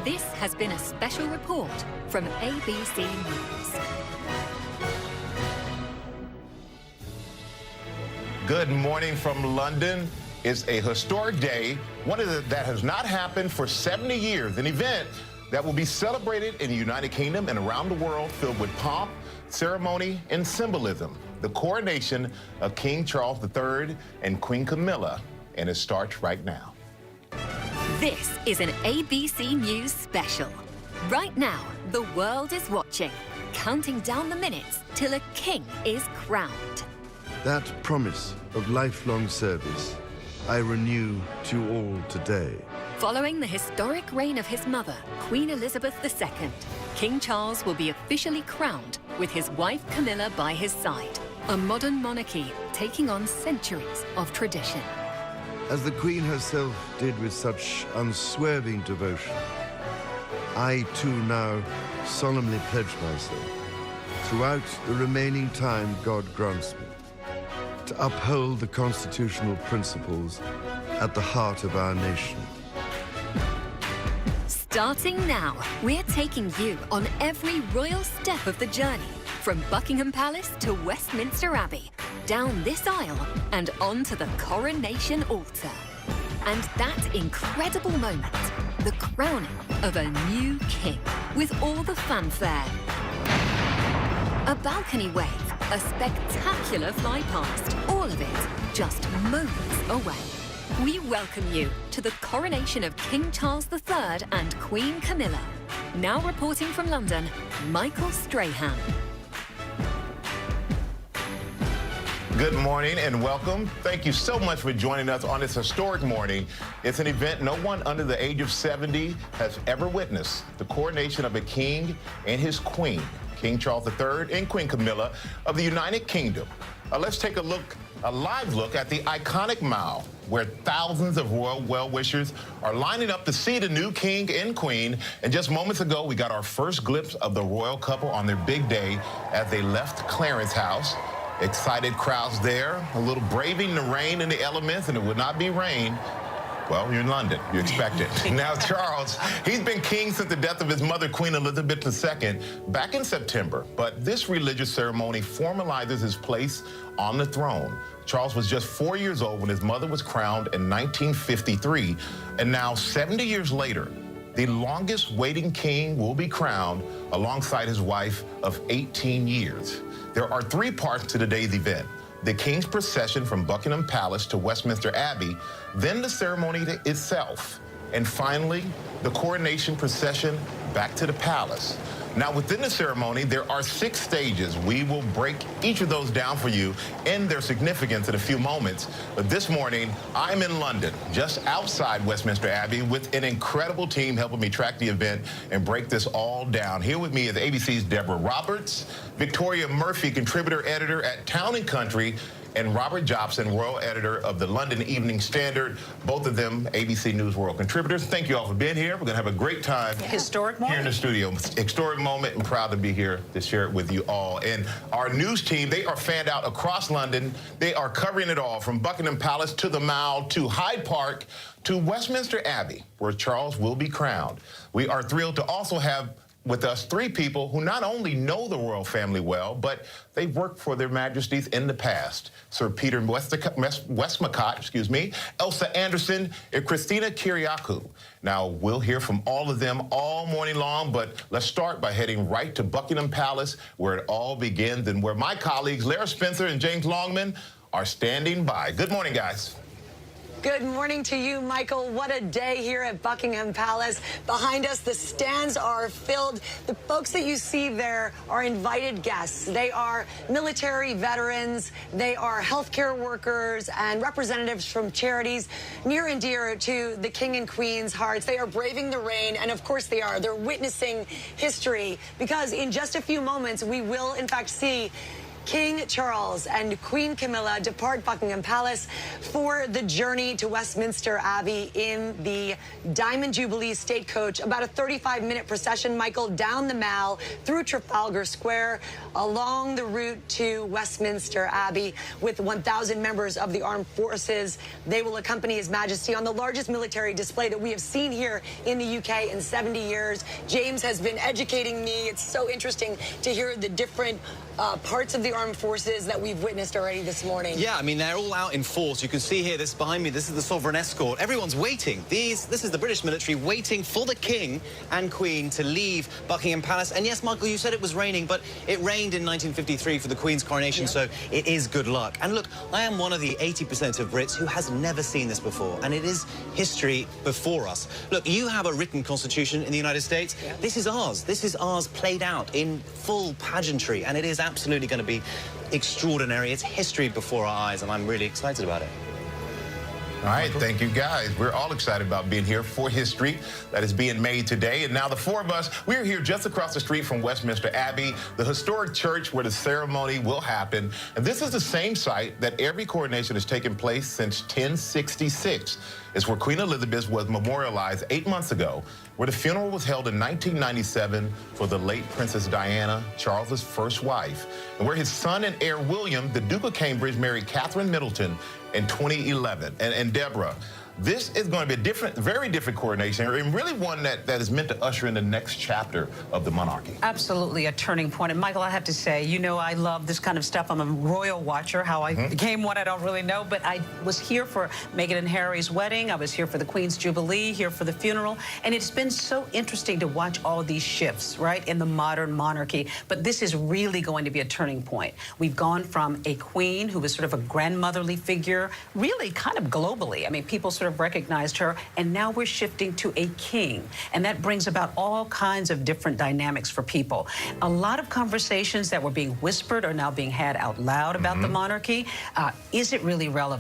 This has been a special report from ABC News. Good morning from London. It's a historic day, that has not happened for 70 years, an event that will be celebrated in the United Kingdom and around the world, filled with pomp, ceremony, and symbolism. The coronation of King Charles III and Queen Camilla, and it starts right now. This is an ABC News special. Right now, the world is watching, counting down the minutes till a king is crowned. That promise of lifelong service I renew to all today. Following the historic reign of his mother, Queen Elizabeth II, King Charles will be officially crowned with his wife Camilla by his side. A modern monarchy taking on centuries of tradition. As the Queen herself did with such unswerving devotion, I too now solemnly pledge myself, throughout the remaining time God grants me, to uphold the constitutional principles at the heart of our nation. Starting now, we're taking you on every royal step of the journey, from Buckingham Palace to Westminster Abbey, down this aisle and onto the coronation altar. And that incredible moment, the crowning of a new king, with all the fanfare. A balcony wave, a spectacular fly past, all of it just moments away. We welcome you to the coronation of King Charles III and Queen Camilla. Now reporting from London, Michael Strahan. Good morning and welcome. Thank you so much for joining us on this historic morning. It's an event no one under the age of 70 has ever witnessed, the coronation of a king and his queen, King Charles III and Queen Camilla of the United Kingdom. Let's take a live look at the iconic Mall, where thousands of royal well-wishers are lining up to see the new king and queen. And just moments ago, we got our first glimpse of the royal couple on their big day as they left Clarence House. Excited crowds there, a little braving the rain and the elements, and it would not be rain. Well, you're in London. You expect it. Now, Charles, he's been king since the death of his mother, Queen Elizabeth II, back in September. But this religious ceremony formalizes his place on the throne. Charles was just 4 years old when his mother was crowned in 1953. And now, 70 years later, the longest waiting king will be crowned alongside his wife of 18 years. There are 3 parts to today's event: the King's procession from Buckingham Palace to Westminster Abbey, then the ceremony itself, and finally, the coronation procession back to the palace. Now, within the ceremony, there are 6 stages. We will break each of those down for you and their significance in a few moments. But this morning, I'm in London, just outside Westminster Abbey, with an incredible team helping me track the event and break this all down. Here with me is ABC's Deborah Roberts, Victoria Murphy, contributor editor at Town & Country, and Robert Jobson, royal editor of the London Evening Standard, both of them ABC News World contributors. Thank you all for being here. We're going to have a great time Historic moment. here in the studio. Historic moment, and proud to be here to share it with you all. And our news team, they are fanned out across London. They are covering it all, from Buckingham Palace to the Mall to Hyde Park to Westminster Abbey, where Charles will be crowned. We are thrilled to also have with us 3 people who not only know the royal family well, but they've worked for their majesties in the past. Sir Peter Westmacott, Elsa Anderson, and Christina Kyriakou. Now, we'll hear from all of them all morning long, but let's start by heading right to Buckingham Palace, where it all begins and where my colleagues Lara Spencer and James Longman are standing by. Good morning, guys. Good morning to you, Michael. What a day here at Buckingham Palace. Behind us, the stands are filled. The folks that you see there are invited guests. They are military veterans. They are healthcare workers and representatives from charities near and dear to the King and Queen's hearts. They are braving the rain, and of course they are. They're witnessing history, because in just a few moments, we will, in fact, see King Charles and Queen Camilla depart Buckingham Palace for the journey to Westminster Abbey in the Diamond Jubilee State Coach. About a 35-minute procession, Michael, down the Mall, through Trafalgar Square, along the route to Westminster Abbey with 1,000 members of the armed forces. They will accompany His Majesty on the largest military display that we have seen here in the UK in 70 years. James has been educating me. It's so interesting to hear the different parts of the armed forces that we've witnessed already this morning. Yeah, I mean, they're all out in force. You can see here, this behind me, this is the Sovereign Escort. Everyone's waiting. This is the British military waiting for the King and Queen to leave Buckingham Palace. And yes, Michael, you said it was raining, but it rained in 1953 for the Queen's coronation, so it is good luck. And look, I am one of the 80% of Brits who has never seen this before, and it is history before us. Look, you have a written constitution in the United States. This is ours. This is ours played out in full pageantry, and it is absolutely going to be extraordinary. It's history before our eyes, and I'm really excited about it. All right, thank you, guys. We're all excited about being here for history that is being made today. And now the 4 of us, we're here just across the street from Westminster Abbey, the historic church where the ceremony will happen. And this is the same site that every coronation has taken place since 1066. It's where Queen Elizabeth was memorialized 8 months ago, where the funeral was held in 1997 for the late Princess Diana, Charles's first wife, and where his son and heir William, the Duke of Cambridge, married Catherine Middleton in 2011. And Deborah, this is going to be a different, very different coronation, and really one that is meant to usher in the next chapter of the monarchy. Absolutely a turning point. And Michael, I have to say, you know, I love this kind of stuff. I'm a royal watcher. How I became one, I don't really know, but I was here for Meghan and Harry's wedding. I was here for the Queen's Jubilee, here for the funeral. And it's been so interesting to watch all these shifts, right, in the modern monarchy. But this is really going to be a turning point. We've gone from a queen who was sort of a grandmotherly figure, really kind of globally. I mean, people sort of recognized her, and now we're shifting to a king, and that brings about all kinds of different dynamics for people. A lot of conversations that were being whispered are now being had out loud about the monarchy. Is it really relevant?